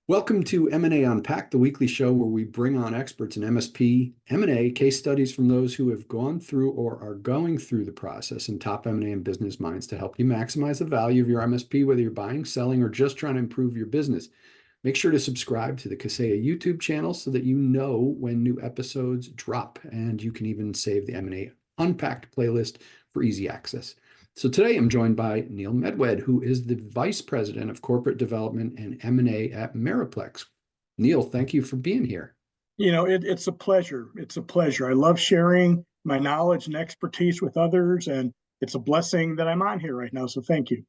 Welcome to M&A Unpacked, the weekly show where we bring on experts in MSP, M&A, case studies from those who have gone through or are going through the process, and top M&A and business minds to help you maximize the value of your MSP, whether you're buying, selling, or just trying to improve your business. Make sure to subscribe to the Kaseya YouTube channel so that you know when new episodes drop, and you can even save the M&A Unpacked playlist for easy access. So today I'm joined by Neil Medwed, who is the Vice President of Corporate Development and M&A at Meriplex. Neil, thank you for being here. It's a pleasure. It's a pleasure. I love sharing my knowledge and expertise with others, and it's a blessing that I'm on here right now. So thank you.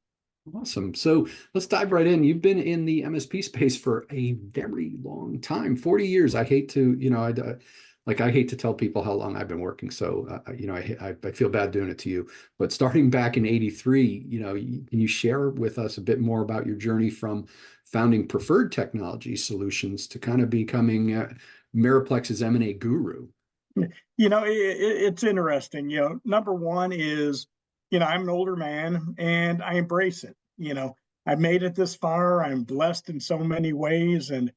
Awesome. So let's dive right in. You've been in the MSP space for a very long time, 40 years. I hate to, I hate to tell people how long I've been working. So, I feel bad doing it to you. But starting back in '83, can you share with us a bit more about your journey from founding Preferred Technology Solutions to kind of becoming Meriplex's M&A guru? It's interesting. Number one is, I'm an older man and I embrace it. I've made it this far. I'm blessed in so many ways, and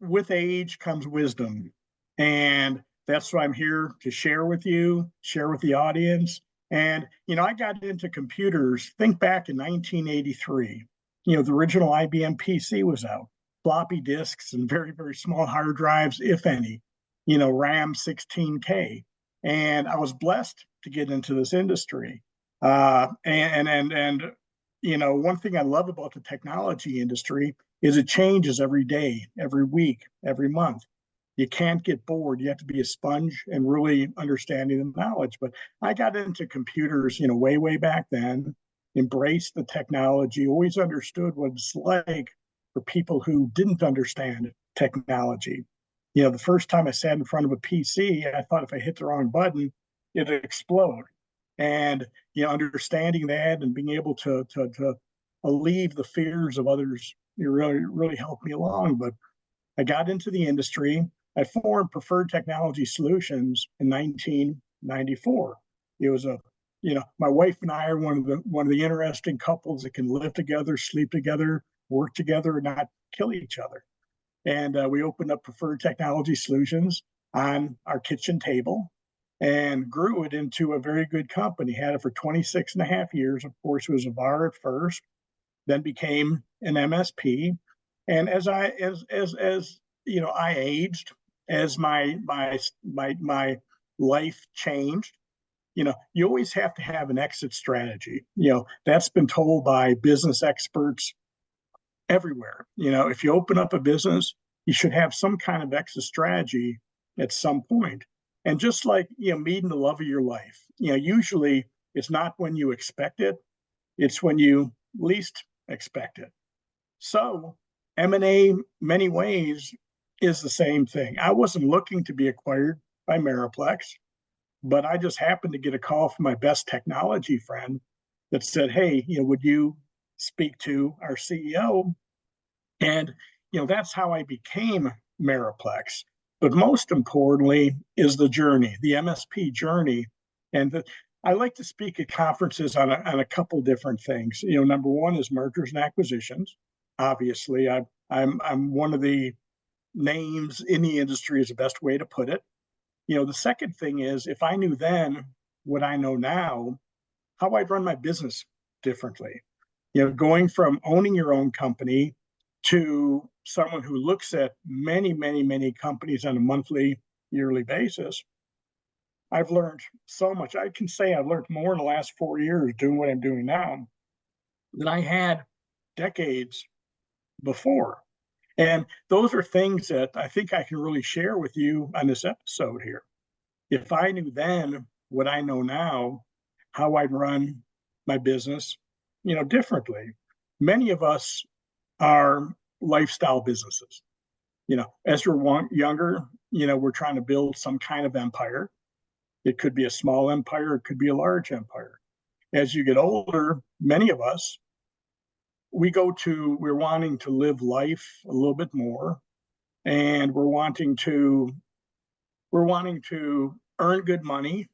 with age comes wisdom, and that's what I'm here to share with you, share with the audience. And I got into computers. Think back in 1983. The original IBM PC was out, floppy disks and very, very small hard drives, if any, RAM 16K. And I was blessed to get into this industry. One thing I love about the technology industry is it changes every day, every week, every month. You can't get bored. You have to be a sponge and really understanding the knowledge. But I got into computers, way, way back then, embraced the technology, always understood what it's like for people who didn't understand technology. The first time I sat in front of a PC, I thought if I hit the wrong button, it'd explode. And understanding that and being able to alleviate the fears of others, it really helped me along. But I got into the industry. I formed Preferred Technology Solutions in 1994. It was my wife and I are one of the interesting couples that can live together, sleep together, work together, and not kill each other. And we opened up Preferred Technology Solutions on our kitchen table and grew it into a very good company. Had it for 26 and a half years. Of course, it was a VAR at first, then became an MSP. And as I aged, as my life changed, you always have to have an exit strategy. That's been told by business experts everywhere. If you open up a business, you should have some kind of exit strategy at some point. And just like, meeting the love of your life, usually it's not when you expect it, it's when you least expect it. So M&A, many ways, is the same thing. I wasn't looking to be acquired by Meriplex, but I just happened to get a call from my best technology friend that said, hey, would you speak to our CEO? And, that's how I became Meriplex. But most importantly is the journey, the MSP journey. And I like to speak at conferences on a couple different things. Number one is mergers and acquisitions. Obviously, I'm one of the names in the industry is the best way to put it. The second thing is, if I knew then what I know now, how I'd run my business differently. Going from owning your own company to someone who looks at many, many, many companies on a monthly, yearly basis. I've learned so much. I can say I've learned more in the last 4 years doing what I'm doing now than I had decades before. And those are things that I think I can really share with you on this episode here. If I knew then what I know now, how I'd run my business, differently. Many of us are lifestyle businesses. As you're younger, we're trying to build some kind of empire. It could be a small empire, it could be a large empire. As you get older, many of us, we're wanting to live life a little bit more, and we're wanting to earn good money,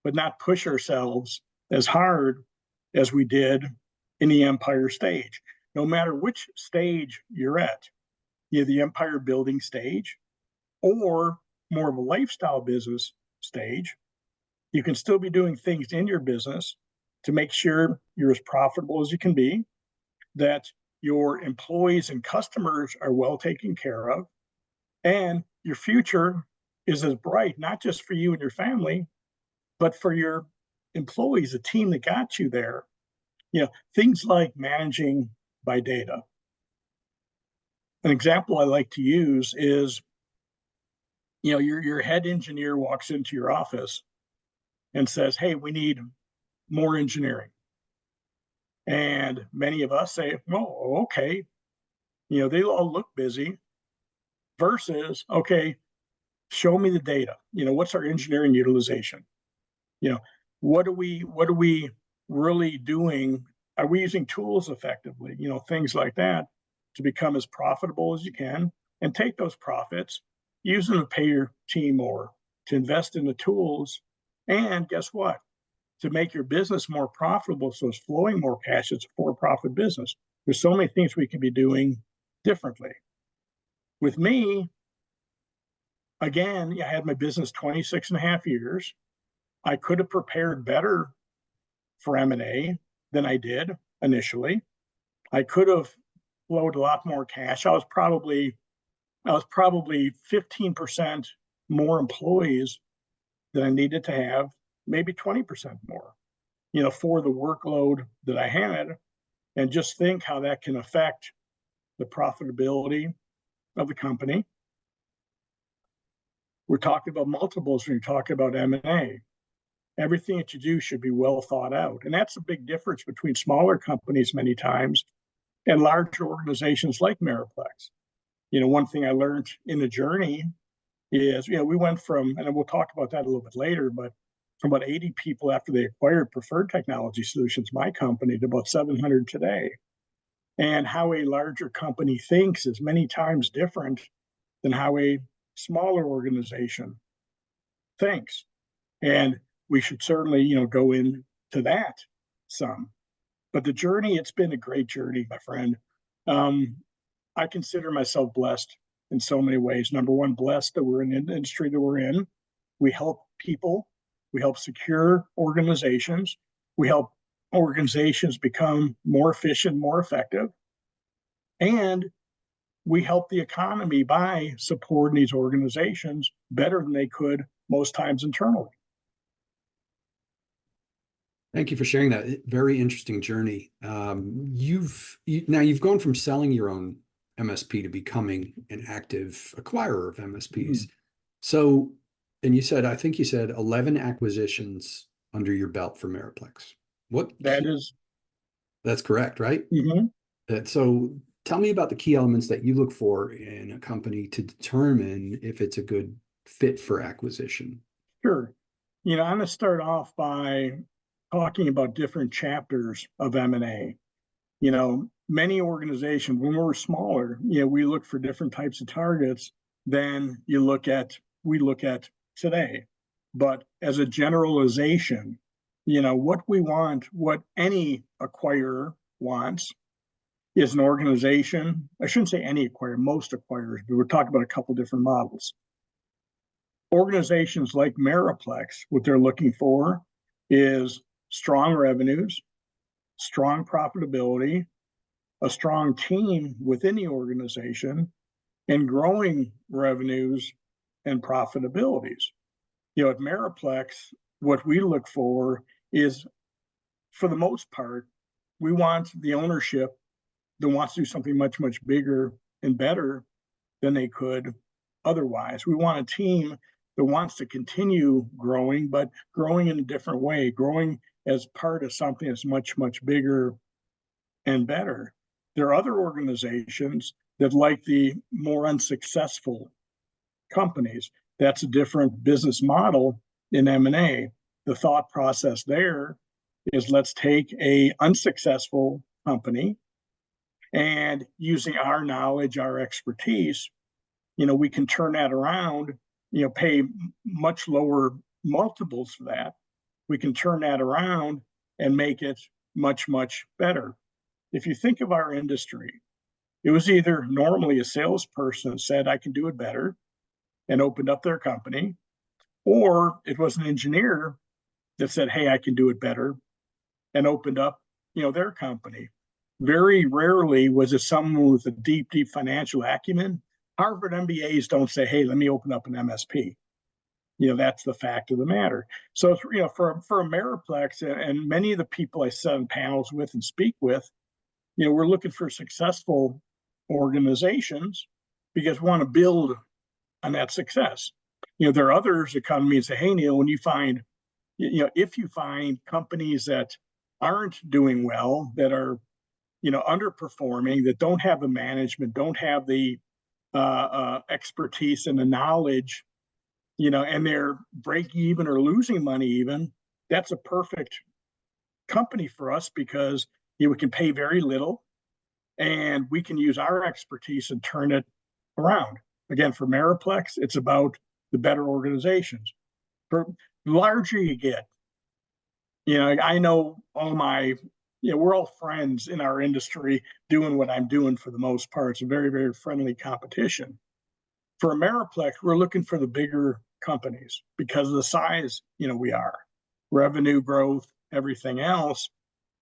but not push ourselves as hard as we did in the empire stage. no matter which stage you're at, either the empire building stage or more of a lifestyle business stage, you can still be doing things in your business to make sure you're as profitable as you can be, that your employees and customers are well taken care of, and your future is as bright, not just for you and your family, but for your employees, the team that got you there. Things like managing by data. An example I like to use is, your head engineer walks into your office and says, "Hey, we need more engineering." And many of us say, "Well, okay, they all look busy," versus, "Okay, show me the data. What's our engineering utilization? You know, what are we really doing? Are we using tools effectively? Things like that to become as profitable as you can and take those profits, use them to pay your team more, to invest in the tools, and guess what? To make your business more profitable so it's flowing more cash. It's a for-profit business. There's so many things we could be doing differently. With me, again, I had my business 26 and a half years. I could have prepared better for M&A than I did initially. I could have flowed a lot more cash. I was probably 15% more employees than I needed to have, maybe 20% more, for the workload that I had. And just think how that can affect the profitability of the company. We're talking about multiples when you're talking about M&A. Everything that you do should be well thought out. And that's a big difference between smaller companies many times and larger organizations like Meriplex. One thing I learned in the journey is, we went from, and we'll talk about that a little bit later, but from about 80 people after they acquired Preferred Technology Solutions, my company, to about 700 today. And how a larger company thinks is many times different than how a smaller organization thinks. And we should certainly, go into that some. But the journey, it's been a great journey, my friend. I consider myself blessed in so many ways. Number one, blessed that we're in the industry that we're in. We help people. We help secure organizations. We help organizations become more efficient, more effective. And we help the economy by supporting these organizations better than they could most times internally. Thank you for sharing that. Very interesting journey. You've gone from selling your own MSP to becoming an active acquirer of MSPs. Mm-hmm. So, and I think you said 11 acquisitions under your belt for Meriplex. That's correct, right? Mm-hmm. So tell me about the key elements that you look for in a company to determine if it's a good fit for acquisition. Sure. I'm going to start off by talking about different chapters of M&A. Many organizations, when we're smaller, we look for different types of targets than we look at today. But as a generalization, what we want, what any acquirer wants, is an organization. I shouldn't say any acquirer, most acquirers, but we're talking about a couple different models. Organizations like Meriplex, what they're looking for is strong revenues, strong profitability, a strong team within the organization, and growing revenues and profitabilities. At Meriplex, what we look for is, for the most part, we want the ownership that wants to do something much, much bigger and better than they could otherwise. We want a team that wants to continue growing, but growing in a different way, growing as part of something that's much, much bigger and better. There are other organizations that like the more unsuccessful companies. That's a different business model in M&A. The thought process there is, let's take a unsuccessful company and using our knowledge, our expertise, we can turn that around, pay much lower multiples for that. We can turn that around and make it much, much better. if you think of our industry, it was either normally a salesperson said, I can do it better, and opened up their company, or it was an engineer that said, hey, I can do it better, and opened up, their company. Very rarely was it someone with a deep, deep financial acumen. Harvard MBAs don't say, hey, let me open up an MSP. That's the fact of the matter. So, for a Meriplex and many of the people I sit on panels with and speak with, we're looking for successful organizations because we want to build on that success. There are others that come to me and say, hey, Neil, when you find, if you find companies that aren't doing well, that are, underperforming, that don't have the management, don't have the expertise and the knowledge, and they're break even or losing money even, that's a perfect company for us because we can pay very little and we can use our expertise and turn it around. Again, for Meriplex, it's about the better organizations. For the larger you get, I know all my, we're all friends in our industry doing what I'm doing for the most part. It's a very, very friendly competition. For Meriplex, we're looking for the bigger companies because of the size, we are. Revenue growth, everything else,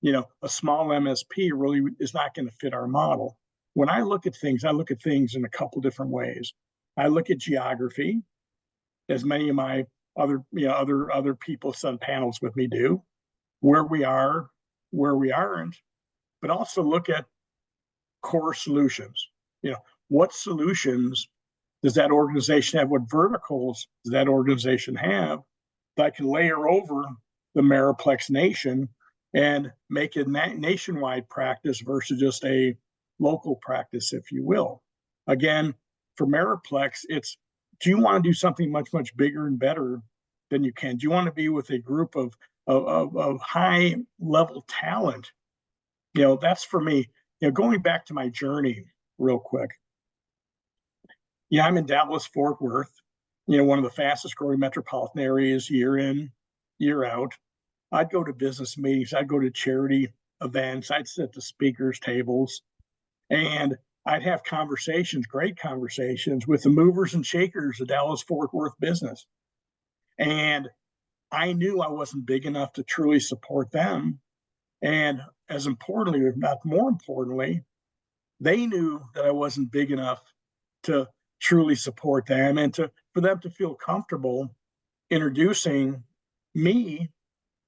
a small MSP really is not going to fit our model. When I look at things in a couple different ways. I look at geography, as many of my other people on panels with me do, where we are, where we aren't, but also look at core solutions. What solutions does that organization have? What verticals does that organization have that I can layer over the Meriplex nation and make it nationwide practice versus just a local practice, if you will. Again, for Meriplex, it's, do you want to do something much, much bigger and better than you can? Do you want to be with a group of high level talent? That's for me. Going back to my journey real quick. I'm in Dallas, Fort Worth, one of the fastest growing metropolitan areas year in, year out. I'd go to business meetings, I'd go to charity events, I'd sit at the speakers' tables, and I'd have conversations, great conversations with the movers and shakers of Dallas Fort Worth business. And I knew I wasn't big enough to truly support them. And as importantly, if not more importantly, they knew that I wasn't big enough to truly support them and for them to feel comfortable introducing me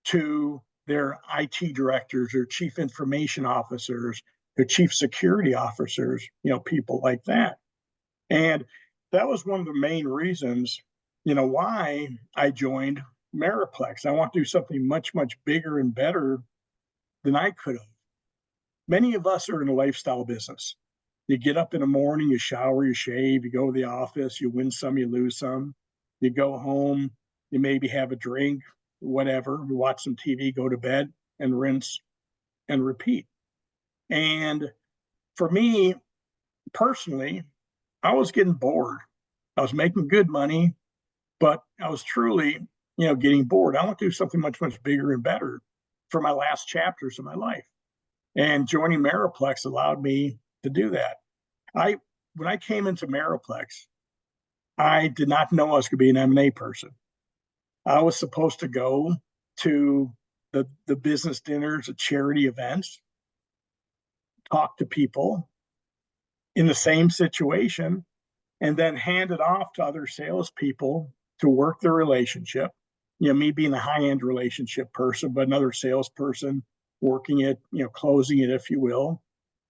to their IT directors or chief information officers, their chief security officers, people like that. And that was one of the main reasons, why I joined Meriplex. I want to do something much, much bigger and better than I could have. Many of us are in a lifestyle business. You get up in the morning, you shower, you shave, you go to the office, you win some, you lose some. You go home, you maybe have a drink, whatever, you watch some TV, go to bed, and rinse and repeat. And for me, personally, I was getting bored. I was making good money, but I was truly, getting bored. I want to do something much, much bigger and better for my last chapters of my life. And joining Meriplex allowed me to do that. When I came into Meriplex, I did not know I was going to be an M&A person. I was supposed to go to the business dinners, the charity events, talk to people in the same situation, and then hand it off to other salespeople to work the relationship. Me being a high-end relationship person, but another salesperson working it, closing it, if you will,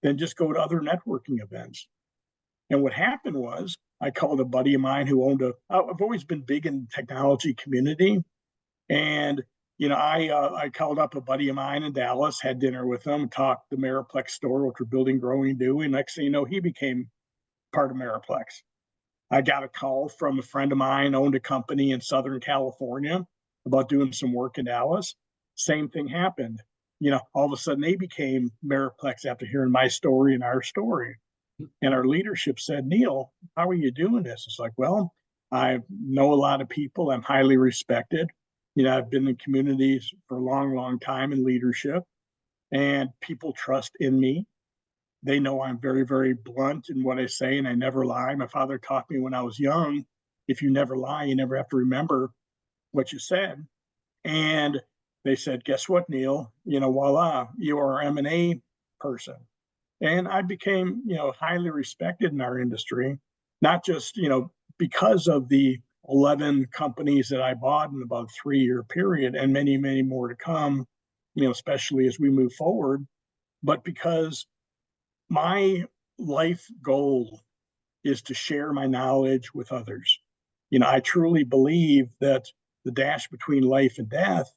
then just go to other networking events. And what happened was I called a buddy of mine who I've always been big in the technology community. And, I called up a buddy of mine in Dallas, had dinner with him, talked the Meriplex store, which we're building, growing, doing. Next thing you know, he became part of Meriplex. I got a call from a friend of mine, owned a company in Southern California about doing some work in Dallas. Same thing happened. All of a sudden they became Meriplex after hearing my story and our story. And our leadership said, Neil, how are you doing this? It's like, well, I know a lot of people. I'm highly respected. I've been in communities for a long, long time in leadership. and people trust in me. They know I'm very, very blunt in what I say, and I never lie. My father taught me when I was young, if you never lie, you never have to remember what you said. And they said, guess what, Neil? Voila, you are an M&A person. And I became, highly respected in our industry, not just, because of the 11 companies that I bought in about a 3-year period and many, many more to come, especially as we move forward, but because my life goal is to share my knowledge with others. I truly believe that the dash between life and death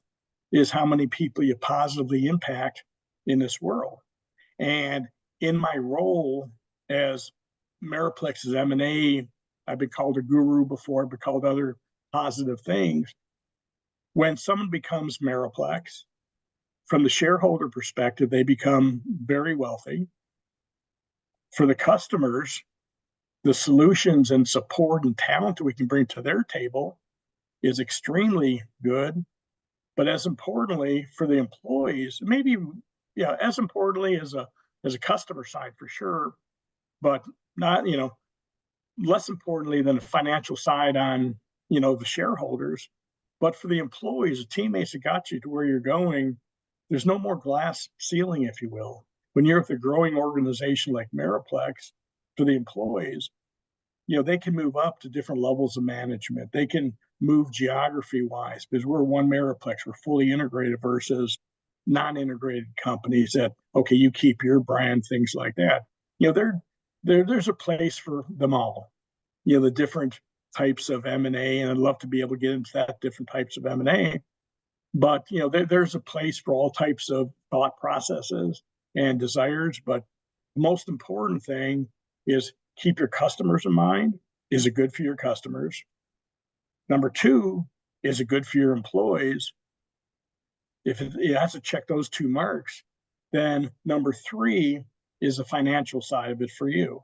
is how many people you positively impact in this world. And in my role as Meriplex's M&A, I've been called a guru before, I've been called other positive things. When someone becomes Meriplex, from the shareholder perspective, they become very wealthy. For the customers, the solutions and support and talent that we can bring to their table is extremely good. But as importantly, for the employees, maybe as importantly as a customer side for sure, but not less importantly than the financial side on the shareholders. But for the employees, the teammates that got you to where you're going, there's no more glass ceiling, if you will. When you're with a growing organization like Meriplex, for the employees, they can move up to different levels of management. They can move geography wise because we're one Meriplex. We're fully integrated versus non-integrated companies that, okay, you keep your brand, things like that. There's a place for them all. The different types of M&A, and I'd love to be able to get into that different types of M&A. But there's a place for all types of thought processes and desires. But the most important thing is keep your customers in mind. Is it good for your customers? Number 2, is it good for your employees? If it has to check those 2 marks, then number 3 is the financial side of it for you.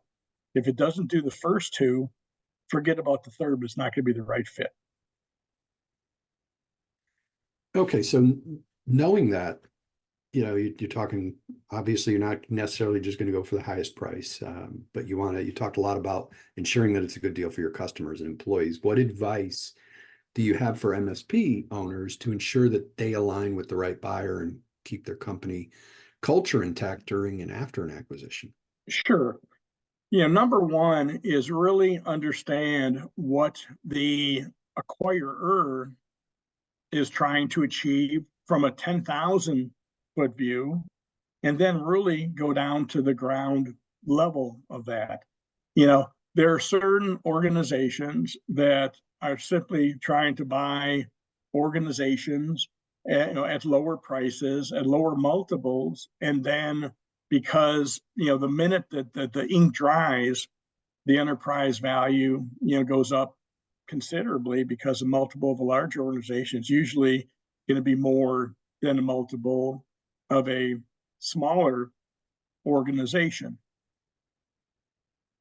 If it doesn't do the first 2, forget about the third, but it's not going to be the right fit. Okay, so knowing that, you're talking, obviously, you're not necessarily just going to go for the highest price, but you talked a lot about ensuring that it's a good deal for your customers and employees. What advice do you have for MSP owners to ensure that they align with the right buyer and keep their company culture intact during and after an acquisition? Sure. Number 1 is really understand what the acquirer is trying to achieve from a 10,000 foot view, and then really go down to the ground level of that. There are certain organizations that are simply trying to buy organizations at lower prices, at lower multiples, and then because the minute that the ink dries, the enterprise value goes up considerably because a multiple of a large organization is usually going to be more than a multiple of a smaller organization.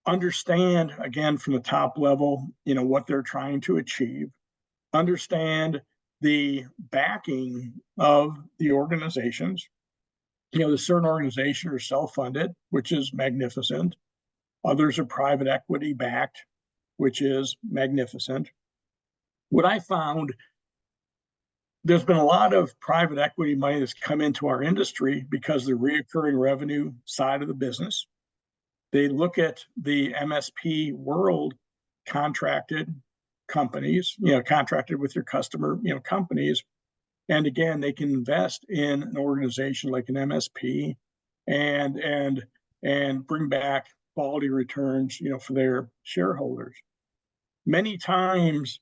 Understand, again, from the top level, what they're trying to achieve. Understand the backing of the organizations. The certain organizations are self-funded, which is magnificent. Others are private equity backed, which is magnificent. What I found, there's been a lot of private equity money that's come into our industry because of the reoccurring revenue side of the business. They look at the MSP world, contracted companies, contracted with your customer, companies. And again, they can invest in an organization like an MSP and bring back quality returns, for their shareholders. Many times,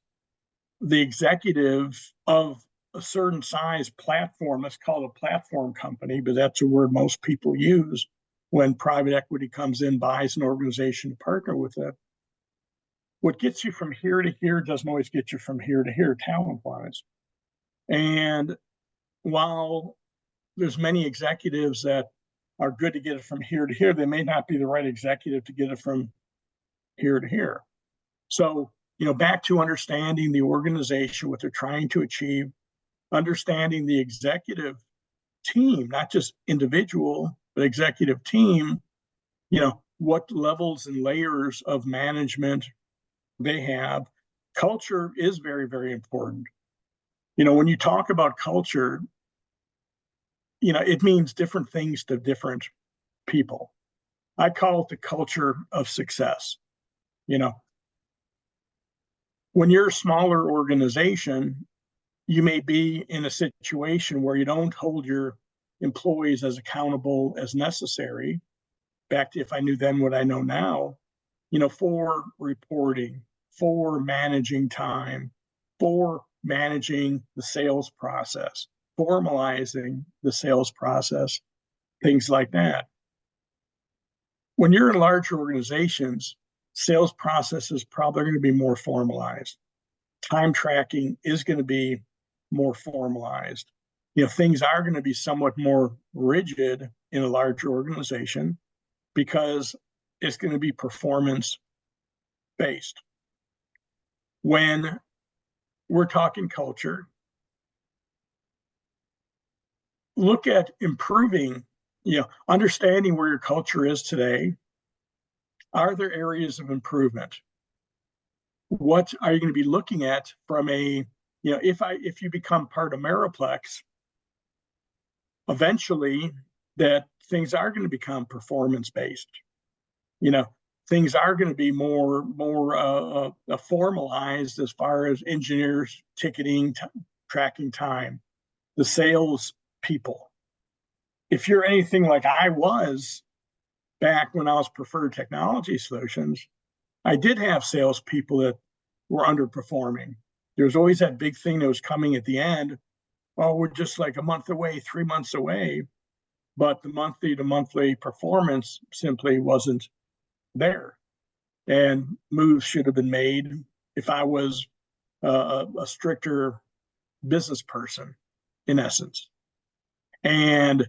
the executive of a certain size platform, let's call it a platform company, but that's a word most people use when private equity comes in, buys an organization to partner with it. What gets you from here to here doesn't always get you from here to here, talent-wise. And while there's many executives that are good to get it from here to here, they may not be the right executive to get it from here to here. So, back to understanding the organization, what they're trying to achieve, understanding the executive team, not just individual, but executive team, what levels and layers of management they have. Culture is very, very important. When you talk about culture, it means different things to different people. I call it the culture of success. When you're a smaller organization, you may be in a situation where you don't hold your employees as accountable as necessary. Back to if I knew then what I know now, for reporting, for managing time, for managing the sales process, formalizing the sales process, things like that. When you're in large organizations, sales processes probably going to be more formalized. Time tracking is going to be more formalized. Things are going to be somewhat more rigid in a larger organization because it's going to be performance based. When we're talking culture, look at improving, understanding where your culture is today. Are there areas of improvement? What are you going to be looking at from if you become part of Meriplex, eventually that things are going to become performance based. Things are going to be more formalized as far as engineers ticketing, tracking time, the sales people. If you're anything like I was back when I was Preferred Technology Solutions, I did have salespeople that were underperforming. There was always that big thing that was coming at the end. Oh, we're just like a month away, 3 months away. But the monthly to monthly performance simply wasn't there. And moves should have been made if I was a stricter business person, in essence. And,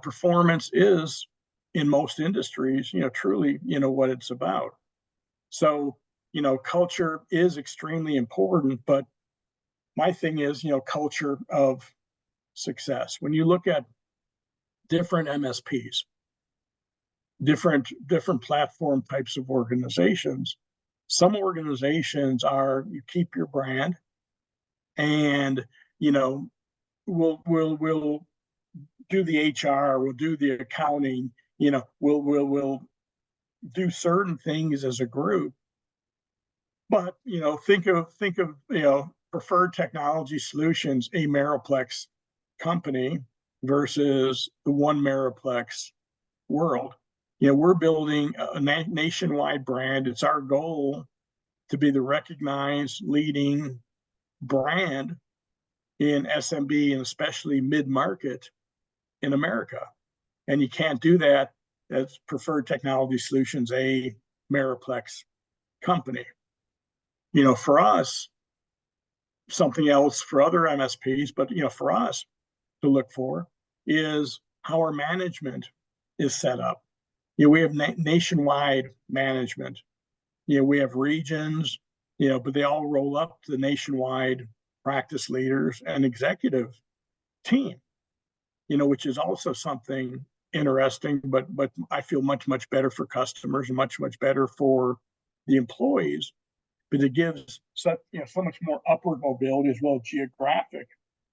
performance is, in most industries, truly, what it's about. So, culture is extremely important, but my thing is, culture of success. When you look at different MSPs, different platform types of organizations, some organizations are you keep your brand and we'll do the HR, we'll do the accounting, we'll do certain things as a group. But think of Preferred Technology Solutions, a Meriplex company versus the one Meriplex world. We're building a nationwide brand. It's our goal to be the recognized leading brand in SMB and especially mid-market in America. And you can't do that as Preferred Technology Solutions, a Meriplex company. For us, something else for other MSPs, but for us to look for is how our management is set up. We have nationwide management. We have regions, but they all roll up to the nationwide practice leaders and executive team, which is also something interesting, but I feel much, much better for customers and much, much better for the employees. But it gives so much more upward mobility as well as geographic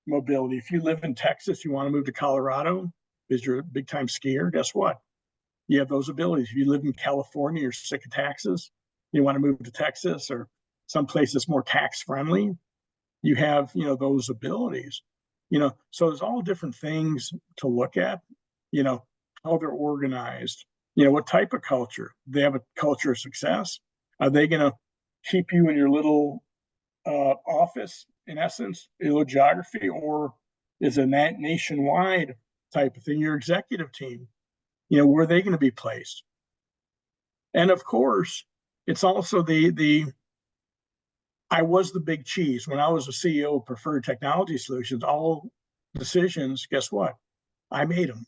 mobility. If you live in Texas, you want to move to Colorado because you're a big time skier, guess what? You have those abilities. If you live in California, you're sick of taxes, you want to move to Texas or someplace that's more tax friendly, you have, those abilities. So there's all different things to look at, how they're organized, what type of culture. They have a culture of success. Are they going to keep you in your little office, in essence, a little geography, or is a nationwide type of thing? Your executive team, where are they going to be placed? And of course, it's also I was the big cheese. When I was a CEO of Preferred Technology Solutions, all decisions, guess what? I made them.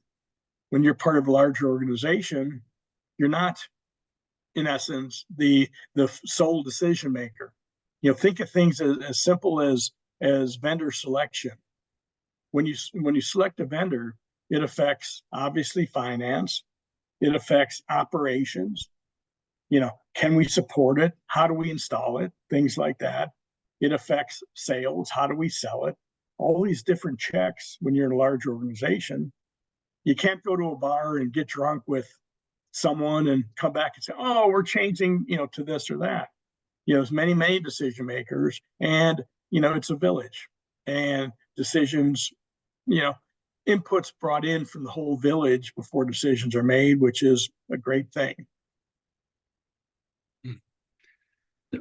When you're part of a larger organization, you're not, in essence, the sole decision maker. Think of things as simple as vendor selection. when you select a vendor, it affects obviously finance, it affects operations. Can we support it? How do we install it? Things like that. It affects sales. How do we sell it? All these different checks when you're in a large organization. You can't go to a bar and get drunk with someone and come back and say, oh, we're changing, to this or that. There's many decision makers, and, it's a village, and decisions, inputs brought in from the whole village before decisions are made, which is a great thing.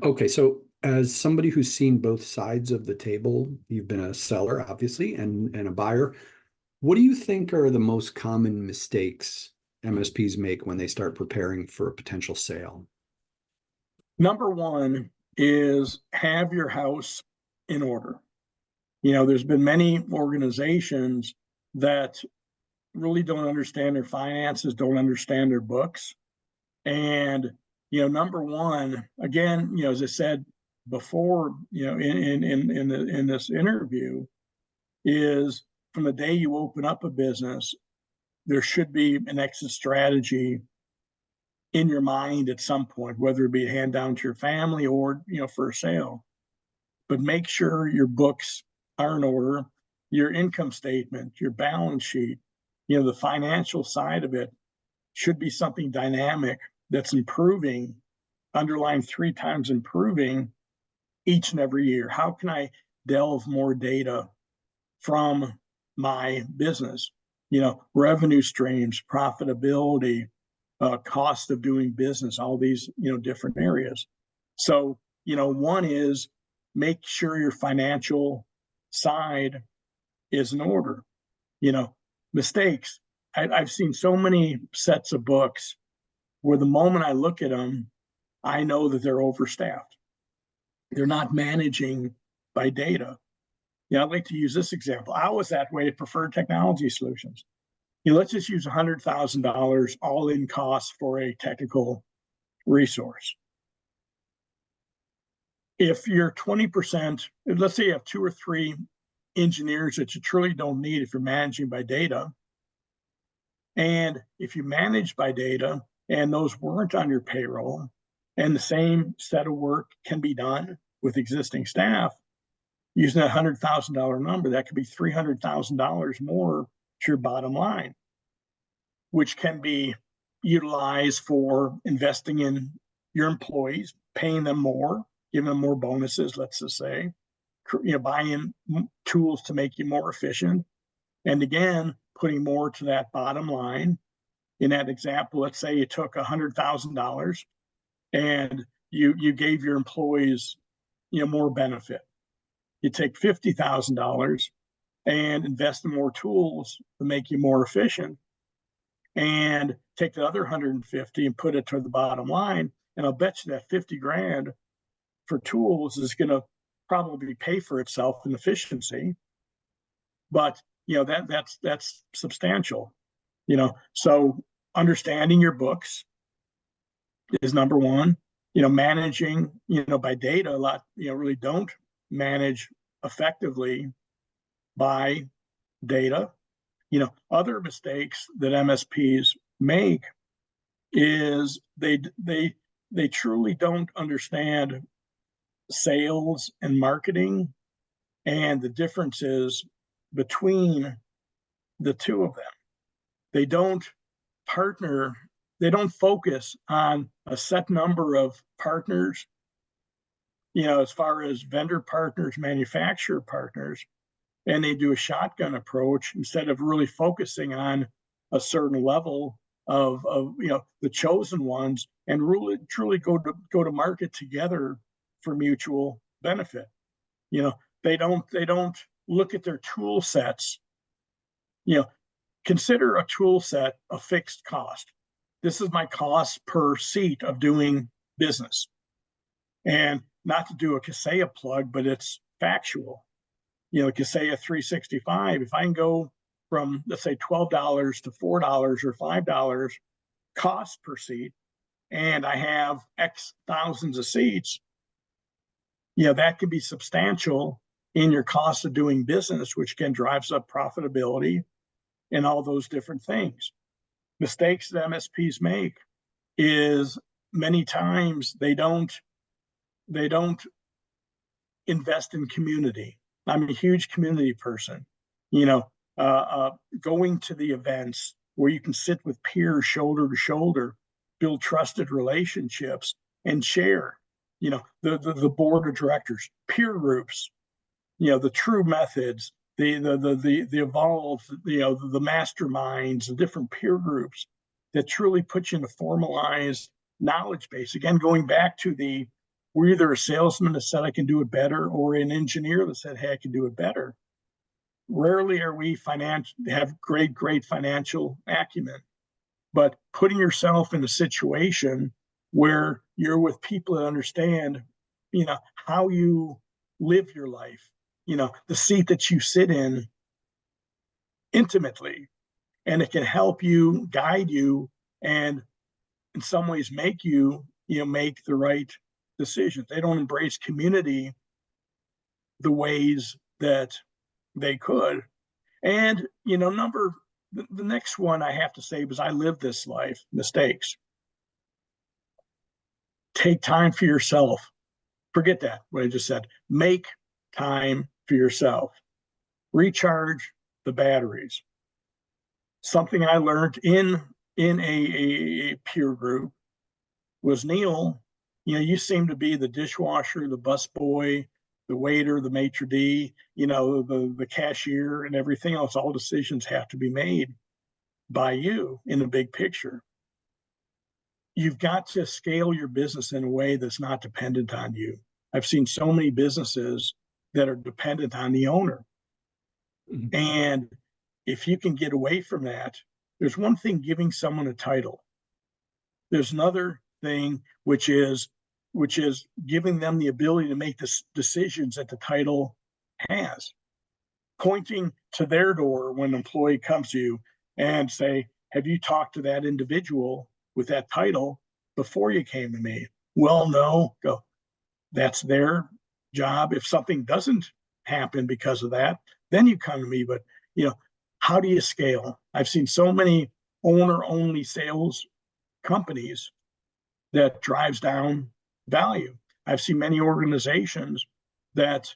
Okay, so as somebody who's seen both sides of the table, you've been a seller, obviously, and a buyer. What do you think are the most common mistakes MSPs make when they start preparing for a potential sale? Number one is have your house in order. There's been many organizations that really don't understand their finances, don't understand their books. And, number one, again, as I said before, in this interview, is from the day you open up a business, there should be an exit strategy in your mind at some point, whether it be a hand down to your family or, for a sale. But make sure your books are in order, your income statement, your balance sheet, the financial side of it should be something dynamic that's improving, underlying 3 times improving each and every year. How can I delve more data from my business? Revenue streams, profitability, cost of doing business, all these, different areas. So, one is make sure your financial side is in order. Mistakes. I've seen so many sets of books where the moment I look at them, I know that they're overstaffed. They're not managing by data. I'd like to use this example. I was that way at Preferred Technology Solutions. Let's just use $100,000 all-in cost for a technical resource. If you're 20%, let's say you have 2 or 3 engineers that you truly don't need if you're managing by data, and if you manage by data and those weren't on your payroll, and the same set of work can be done with existing staff, using that $100,000 number, that could be $300,000 more to your bottom line, which can be utilized for investing in your employees, paying them more, giving them more bonuses, let's just say, buying tools to make you more efficient. And again, putting more to that bottom line. In that example, let's say you took $100,000 and you gave your employees, more benefit. You take $50,000 and invest in more tools to make you more efficient, and take the other 150 and put it to the bottom line. And I'll bet you that 50 grand for tools is going to probably pay for itself in efficiency. But that's substantial. So understanding your books is number one. Managing, by data a lot, really don't manage effectively by data. Other mistakes that MSPs make is they truly don't understand sales and marketing and the differences between the two of them. They don't partner, they don't focus on a set number of partners, as far as vendor partners, manufacturer partners, and they do a shotgun approach instead of really focusing on a certain level of the chosen ones, and really truly go to market together for mutual benefit. They don't look at their tool sets. Consider a tool set a fixed cost. This is my cost per seat of doing business. And not to do a Kaseya plug, but it's factual. Kaseya 365, if I can go from, let's say, $12 to $4 or $5 cost per seat, and I have X thousands of seats, that could be substantial in your cost of doing business, which again drives up profitability and all those different things. Mistakes that MSPs make is many times they don't invest in community. I'm a huge community person. You know, going to the events where you can sit with peers shoulder to shoulder, build trusted relationships, and share. You know, the board of directors, peer groups. You know, the true methods, the evolved, you know, the masterminds, the different peer groups that truly put you in a formalized knowledge base. Again, going back to we're either a salesman that said I can do it better or an engineer that said, hey, I can do it better. Rarely are we have great financial acumen, but putting yourself in a situation where you're with people that understand, you know, how you live your life, you know, the seat that you sit in intimately, and it can help you, guide you, and in some ways make you, you know, make the right decisions. They don't embrace community the ways that they could. And, you know, the next one I have to say, because I live this life, mistakes. Take time for yourself. Forget that, what I just said. Make time for yourself. Recharge the batteries. Something I learned in a peer group was, Neil, you know, you seem to be the dishwasher, the busboy, the waiter, the maitre d', you know, the cashier and everything else. All decisions have to be made by you in the big picture. You've got to scale your business in a way that's not dependent on you. I've seen so many businesses that are dependent on the owner. Mm-hmm. And if you can get away from that, there's one thing giving someone a title. There's another thing, which is giving them the ability to make the decisions that the title has. Pointing to their door when an employee comes to you and say, have you talked to that individual with that title before you came to me? Well, no. Go. That's their job. If something doesn't happen because of that, then you come to me. But, you know, how do you scale? I've seen so many owner-only sales companies that drives down value. I've seen many organizations that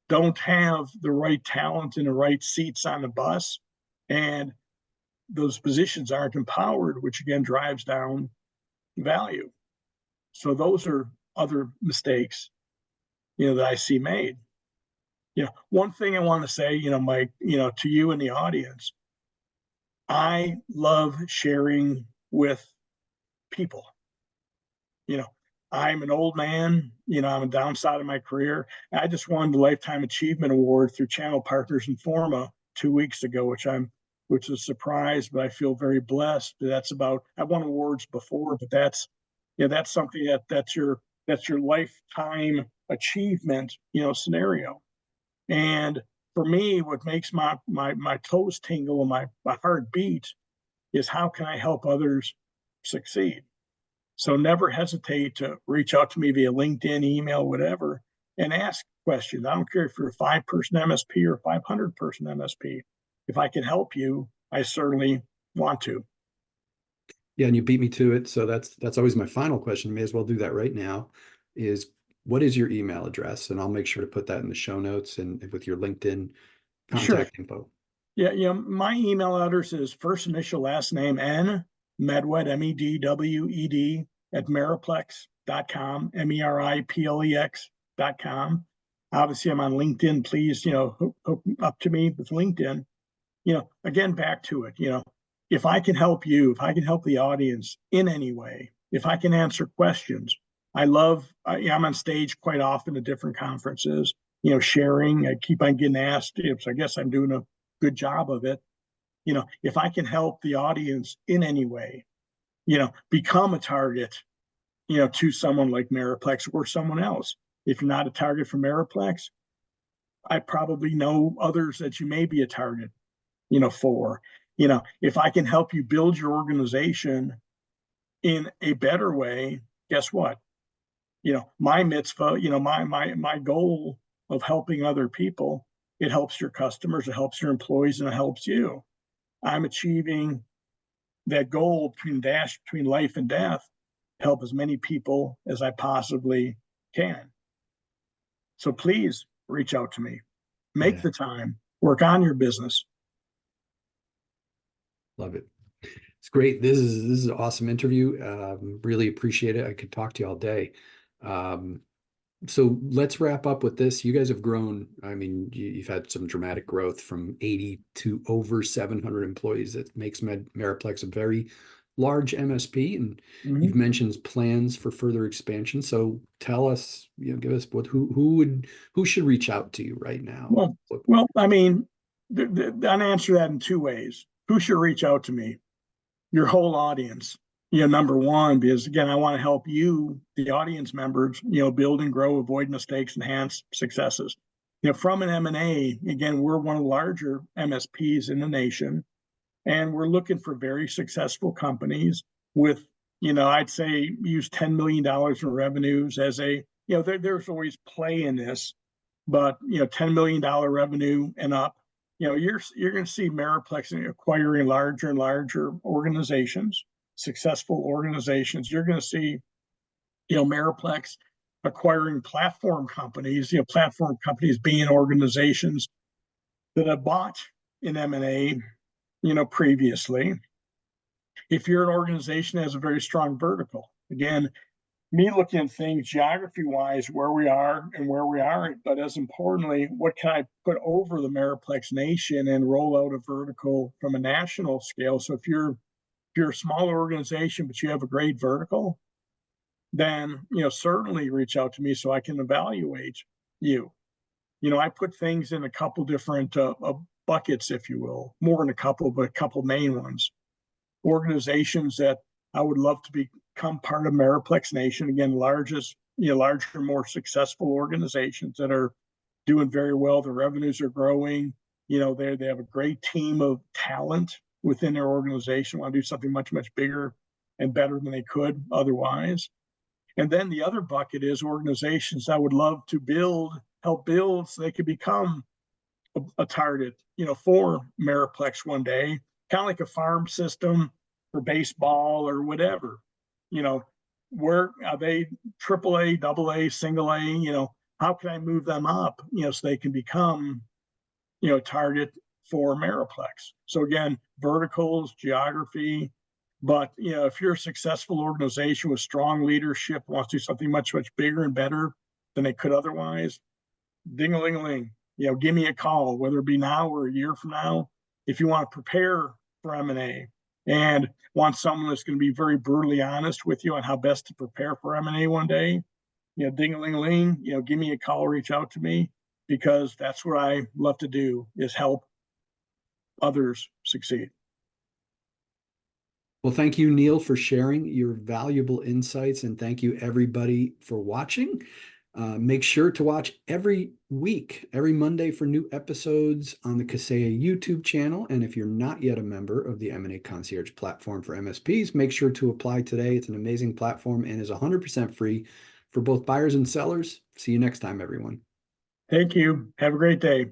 don't have the right talent and the right seats on the bus, and those positions aren't empowered, which again drives down value. So those are other mistakes, you know, that I see made. You know, one thing I want to say, you know, Mike, you know, to you and the audience, I love sharing with people. You know, I'm an old man, you know, I'm a downside of my career. I just won the Lifetime Achievement Award through Channel Partners and Forma 2 weeks ago, which is a surprise, but I feel very blessed. That's about, I've won awards before, but that's, you know, that's something that's your lifetime achievement, you know, scenario. And for me, what makes my toes tingle and my heart beat is, how can I help others succeed? So never hesitate to reach out to me via LinkedIn, email, whatever, and ask questions. I don't care if you're a 5-person MSP or 500-person MSP. If I can help you, I certainly want to. Yeah, and you beat me to it. So that's always my final question. You may as well do that right now. Is, what is your email address? And I'll make sure to put that in the show notes and with your LinkedIn contact info. Yeah, you know, my email address is first initial last name N Medwed, MEDWED, at Meriplex.com, MERIPLEX.com. Obviously, I'm on LinkedIn. Please, you know, hook up to me with LinkedIn. You know, again, back to it, you know, if I can help you, if I can help the audience in any way, if I can answer questions, I'm on stage quite often at different conferences, you know, sharing. I keep on getting asked, so I guess I'm doing a good job of it. You know, if I can help the audience in any way, you know, become a target, you know, to someone like Meriplex or someone else. If you're not a target for Meriplex, I probably know others that you may be a target, you know, for. You know, if I can help you build your organization in a better way, guess what? You know, my mitzvah, you know, my goal of helping other people, it helps your customers, it helps your employees, and it helps you. I'm achieving that goal between life and death, help as many people as I possibly can. So please reach out to me. Make Yeah, the time, work on your business. love it. It's great. This is an awesome interview. Really appreciate it. I could talk to you all day. Um, so let's wrap up with this. You guys have grown. I mean, you've had some dramatic growth from 80 to over 700 employees. That makes Meriplex a very large MSP, and Mm-hmm. you've mentioned plans for further expansion. So tell us, give us who should reach out to you right now? Well, I mean, I'd answer that in two ways. Who should reach out to me? Your whole audience. Number one, because again, I want to help you, the audience members, build and grow, avoid mistakes, enhance successes. From an M&A, again, we're one of the larger MSPs in the nation, and we're looking for very successful companies with, I'd say use $10 million in revenues as there's always play in this, but $10 million revenue and up. You're going to see Meriplex acquiring larger and larger organizations, successful organizations. You're going to see Meriplex acquiring platform companies. Platform companies being organizations that have bought in M&A previously. If you're an organization that has a very strong vertical, again, me looking at things geography wise, where we are and where we aren't, but as importantly, what can I put over the Meriplex nation and roll out a vertical from a national scale? So if you're a smaller organization, but you have a great vertical, then certainly reach out to me so I can evaluate you. I put things in a couple different buckets, if you will, more than a couple, but a couple main ones. Organizations that I would love to become part of Meriplex Nation. Again, larger, more successful organizations that are doing very well. The revenues are growing. They have a great team of talent within their organization. Want to do something much, much bigger and better than they could otherwise. And then the other bucket is organizations I would love to help build so they could become a target, for Meriplex one day, kind of like a farm system for baseball or whatever. Where are they? AAA, AA, single A? How can I move them up? So they can become, target for Meriplex. So again, verticals, geography. But if you're a successful organization with strong leadership, wants to do something much, much bigger and better than they could otherwise, ding-a-ling-a-ling, give me a call, whether it be now or a year from now. If you want to prepare for M&A and want someone that's going to be very brutally honest with you on how best to prepare for M&A one day, ding-a-ling-a-ling, give me a call, reach out to me, because that's what I love to do, is help others succeed. Well, thank you, Neil, for sharing your valuable insights, and thank you, everybody, for watching. Make sure to watch every week, every Monday, for new episodes on the Kaseya YouTube channel. And if you're not yet a member of the M&A Concierge platform for MSPs, make sure to apply today. It's an amazing platform and is 100% free for both buyers and sellers. See you next time, everyone. Thank you. Have a great day.